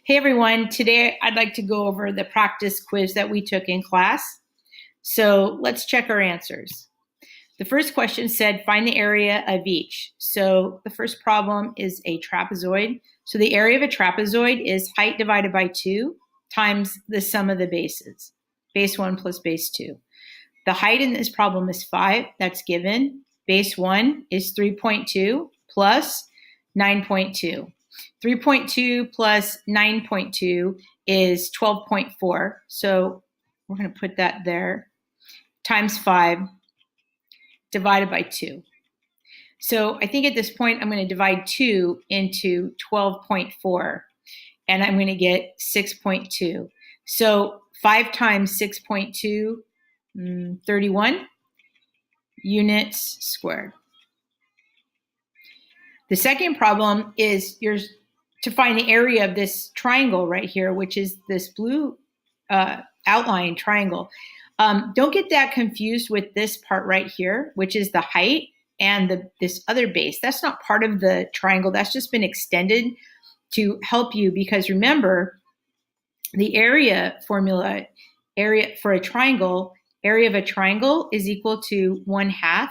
Hey everyone, today I'd like to go over the practice quiz that we took in class. So let's check our answers. The first question said find the area of each. So the first problem is a trapezoid. So the area of a trapezoid is height divided by 2 times the sum of the bases, base 1 plus base 2. The height in this problem is 5, that's given. Base 1 is 3.2 plus 9.2. 3.2 plus 9.2 is 12.4. So we're going to put that there. Times 5 divided by 2. So I think at this point I'm going to divide 2 into 12.4. And I'm going to get 6.2. So 5 times 6.2, 31 units squared. The second problem is to find the area of this triangle right here, which is this blue outline triangle. Don't get that confused with this part right here, which is the height and this other base. That's not part of the triangle. That's just been extended to help you, because remember, the area formula, area for a triangle, area of a triangle is equal to 1/2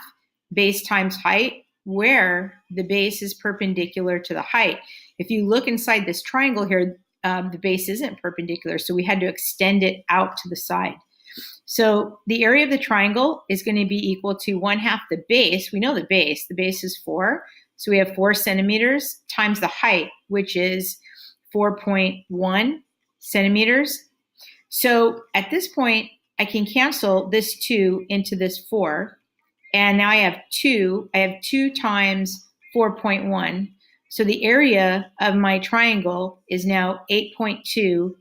base times height, where the base is perpendicular to the height. If you look inside this triangle here, the base isn't perpendicular, so we had to extend it out to the side. So the area of the triangle is going to be equal to 1/2 the base. We know the base is 4. So we have 4 centimeters times the height, which is 4.1 centimeters. So at this point, I can cancel this 2 into this 4. And now I have 2. I have 2 times 4.1. So the area of my triangle is now 8.2.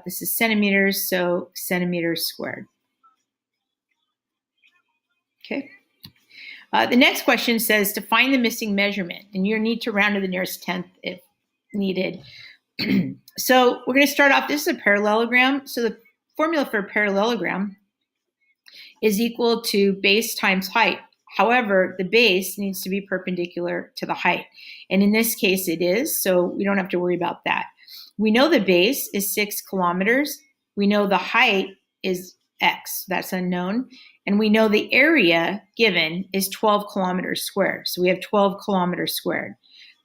This is centimeters, so centimeters squared. Okay. The next question says to find the missing measurement, and you need to round to the nearest tenth if needed. So we're going to start off. This is a parallelogram. So the formula for a parallelogram is equal to base times height. However, the base needs to be perpendicular to the height. And in this case, it is, so we don't have to worry about that. We know the base is 6 kilometers. We know the height is x, that's unknown. And we know the area given is 12 kilometers squared. So we have 12 kilometers squared.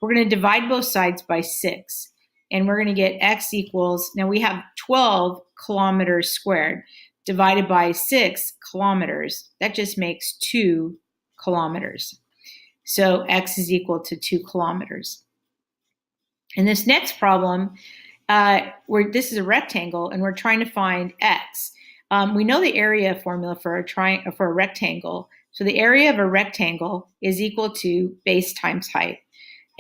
We're going to divide both sides by 6. And we're going to get x equals, now we have 12 kilometers squared divided by 6 kilometers. That just makes 2 kilometers. So x is equal to 2 kilometers. In this next problem, this is a rectangle, and we're trying to find x. We know the area formula for a rectangle. So the area of a rectangle is equal to base times height.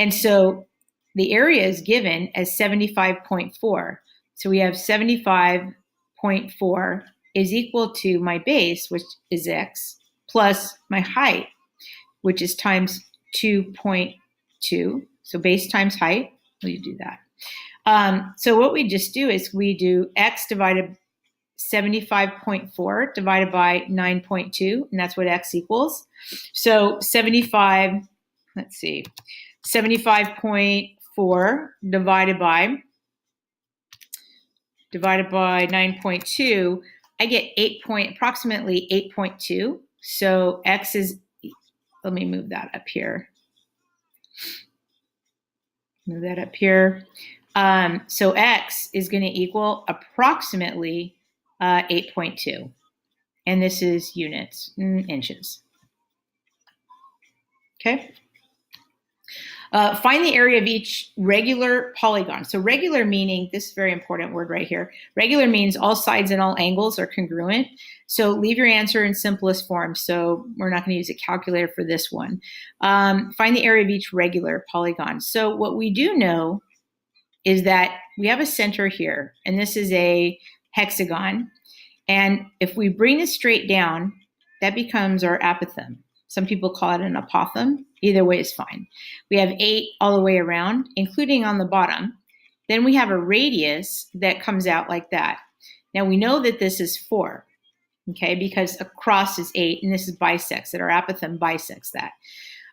And so the area is given as 75.4. So we have 75.4 is equal to my base, which is x, plus my height, which is times 2.2. So base times height, we do that. So what we just do is we do x divided 75.4 divided by 9.2, and that's what x equals. So 75.4 divided by 9.2, I get approximately 8.2. So x is, let me move that up here. So x is going to equal approximately 8.2. And this is units, inches. Okay. Find the area of each regular polygon. So regular meaning, this is a very important word right here. Regular means all sides and all angles are congruent. So leave your answer in simplest form. So we're not going to use a calculator for this one. Find the area of each regular polygon. So what we do know is that we have a center here, and this is a hexagon. And if we bring this straight down, that becomes our apothem. Some people call it an apothem. Either way is fine. We have 8 all the way around, including on the bottom. Then we have a radius that comes out like that. Now we know that this is 4, okay, because across is 8, and this is bisects, that our apothem bisects that.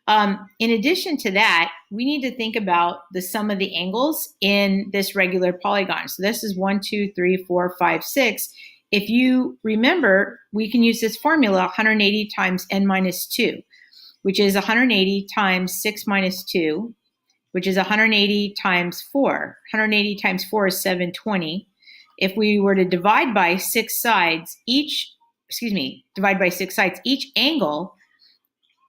In addition to that, we need to think about the sum of the angles in this regular polygon. So this is 1, 2, 3, 4, 5, 6. If you remember, we can use this formula 180 times n minus 2, which is 180 times 6 minus 2, which is 180 times 4. 180 times 4 is 720. If we were to divide by 6 sides, divide by 6 sides,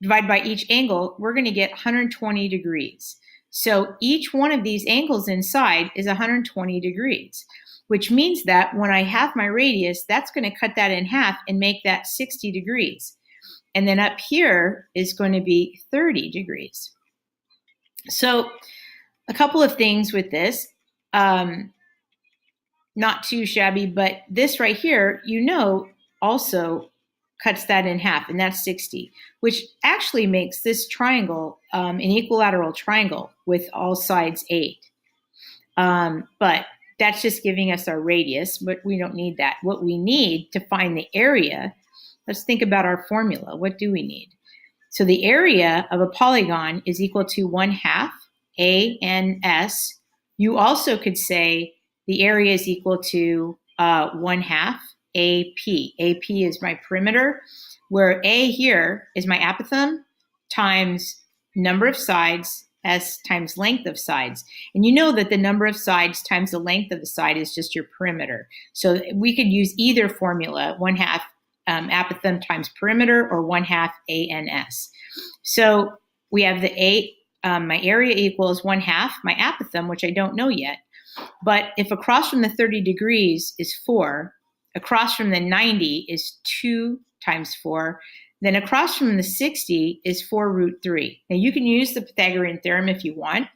divide by each angle, we're going to get 120 degrees. So each one of these angles inside is 120 degrees, which means that when I have my radius, that's going to cut that in half and make that 60 degrees. And then up here is going to be 30 degrees. So a couple of things with this, not too shabby, but this right here, also cuts that in half, and that's 60, which actually makes this triangle an equilateral triangle with all sides 8. But that's just giving us our radius, but we don't need that. What we need to find the area, let's think about our formula. What do we need? So the area of a polygon is equal to 1/2 ANS. You also could say the area is equal to 1/2 AP. AP is my perimeter, where A here is my apothem times number of sides, S times length of sides. And you know that the number of sides times the length of the side is just your perimeter. So we could use either formula, 1/2 apothem times perimeter or 1/2 ANS. So we have the my area equals 1/2 my apothem, which I don't know yet. But if across from the 30 degrees is 4, across from the 90 is 2 times 4, then across from the 60 is 4 root 3. Now you can use the Pythagorean theorem if you want,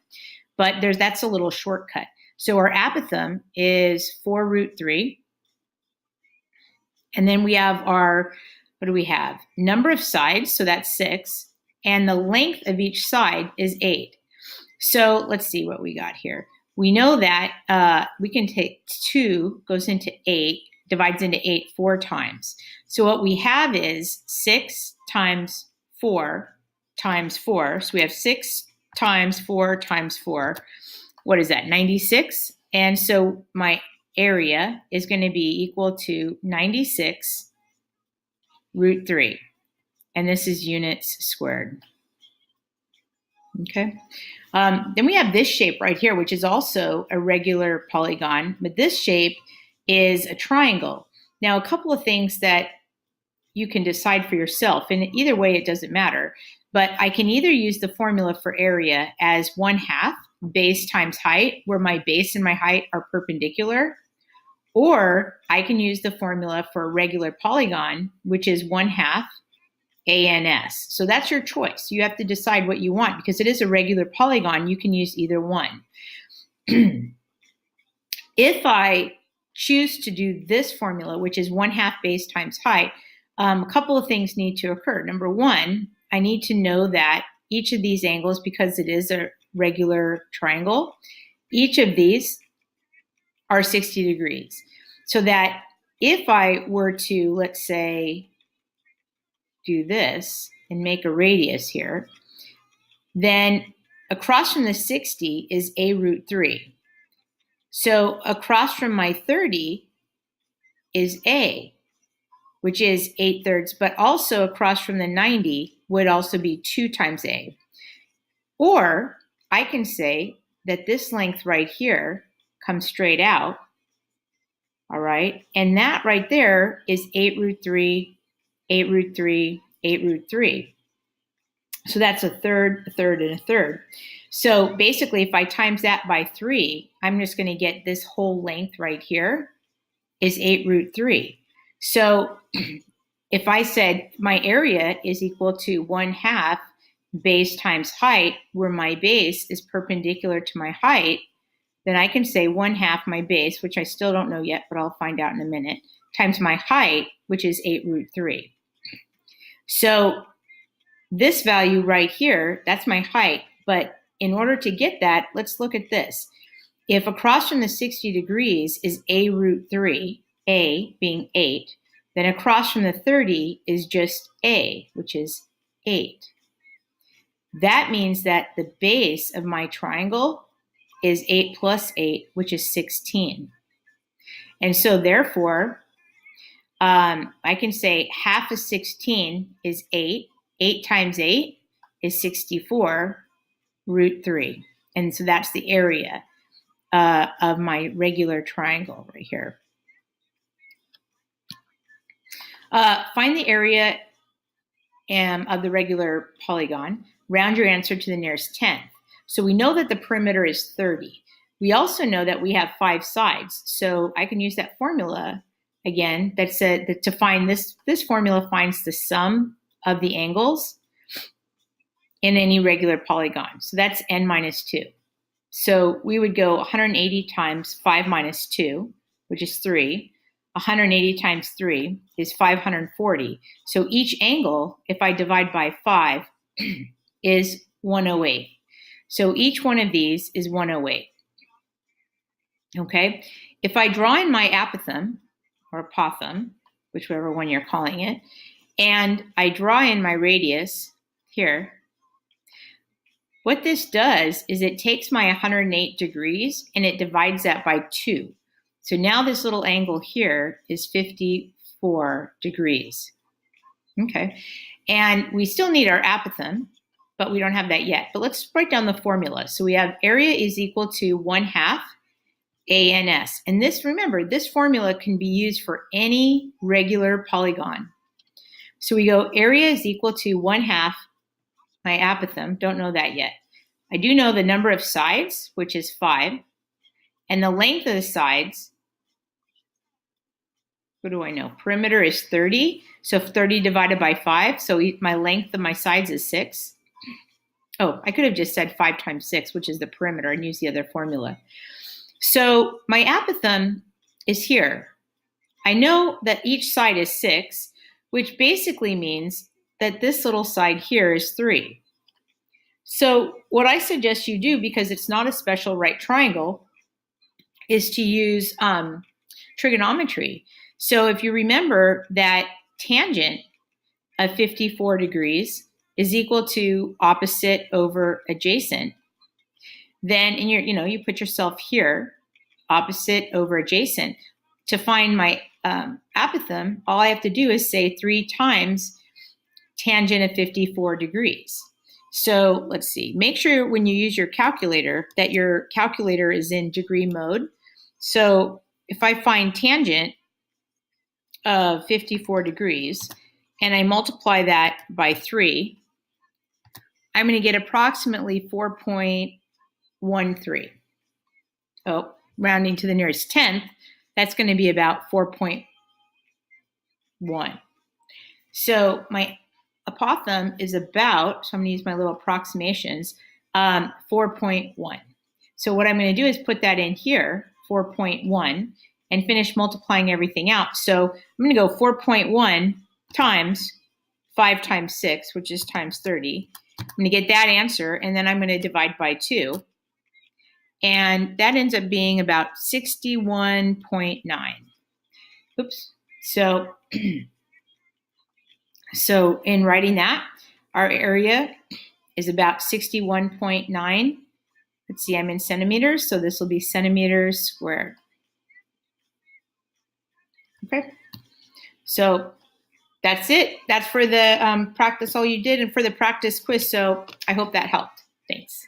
but that's a little shortcut. So our apothem is 4 root 3. And then we have our, what do we have? Number of sides, so that's 6. And the length of each side is 8. So let's see what we got here. We know that we can take 2, goes into 8, divides into 8 4 times. So what we have is 6 times 4 times 4. So we have 6 times 4 times 4. What is that? 96. And so my area is going to be equal to 96 root 3. And this is units squared. Okay. Then we have this shape right here, which is also a regular polygon, but this shape is a triangle. Now, a couple of things that you can decide for yourself, and either way it doesn't matter, but I can either use the formula for area as 1/2 base times height, where my base and my height are perpendicular, or I can use the formula for a regular polygon, which is 1/2 ANS. So that's your choice. You have to decide what you want. Because it is a regular polygon, you can use either one. If I choose to do this formula, which is 1/2 base times height, a couple of things need to occur. Number one, I need to know that each of these angles, because it is a regular triangle, each of these are 60 degrees. So that if I were to, let's say, do this and make a radius here, then across from the 60 is a root 3. So across from my 30 is a, which is 8/3, but also across from the 90 would also be 2 times a. Or I can say that this length right here comes straight out, all right? And that right there is 8 root 3, 8 root 3, 8 root 3. So that's a third, a third, and a third. So basically, if I times that by 3, I'm just going to get this whole length right here is 8 root 3. So if I said my area is equal to 1/2 base times height, where my base is perpendicular to my height, then I can say 1/2 my base, which I still don't know yet, but I'll find out in a minute, times my height, which is 8 root 3. So this value right here, that's my height. But in order to get that, let's look at this. If across from the 60 degrees is a root 3, a being 8, then across from the 30 is just a, which is 8. that means that the base of my triangle is 8 plus 8, which is 16. And so therefore, I can say half of 16 is 8. 8 times 8 is 64 root 3. And so that's the area of my regular triangle right here. Find the area of the regular polygon. Round your answer to the nearest tenth. So we know that the perimeter is 30. We also know that we have 5 sides. So I can use that formula again that said that to find this formula finds the sum of the angles in any regular polygon. So that's n minus 2. So we would go 180 times 5 minus 2, which is 3. 180 times 3 is 540. So each angle, if I divide by 5, is 108. So each one of these is 108. Okay? If I draw in my apothem, or apothem, whichever one you're calling it, and I draw in my radius here, what this does is it takes my 108 degrees and it divides that by 2. So now this little angle here is 54 degrees. Okay, and we still need our apothem, but we don't have that yet. But let's write down the formula. So we have area is equal to 1/2 ANS. And this, remember, this formula can be used for any regular polygon. So we go area is equal to 1/2 my apothem, don't know that yet. I do know the number of sides, which is 5, and the length of the sides, what do I know? Perimeter is 30, so 30 divided by 5, so my length of my sides is 6. Oh, I could have just said 5 times 6, which is the perimeter, and use the other formula. So my apothem is here. I know that each side is 6, which basically means that this little side here is 3. So what I suggest you do, because it's not a special right triangle, is to use trigonometry. So if you remember that tangent of 54 degrees is equal to opposite over adjacent, then in your, you put yourself here, opposite over adjacent. To find my apothem, all I have to do is say 3 times tangent of 54 degrees. So let's see, make sure when you use your calculator that your calculator is in degree mode. So if I find tangent of 54 degrees and I multiply that by 3, I'm going to get approximately 4.13. Oh, rounding to the nearest tenth, that's going to be about 4.1. So my apothem is about, so I'm going to use my little approximations, 4.1. So what I'm going to do is put that in here, 4.1, and finish multiplying everything out. So I'm going to go 4.1 times 5 times 6, which is times 30. I'm going to get that answer, and then I'm going to divide by 2. And that ends up being about 61.9. Oops. So, so in writing that, our area is about 61.9. Let's see, I'm in centimeters, so this will be centimeters squared. Okay. So that's it. That's for the practice all you did and for the practice quiz. So I hope that helped. Thanks.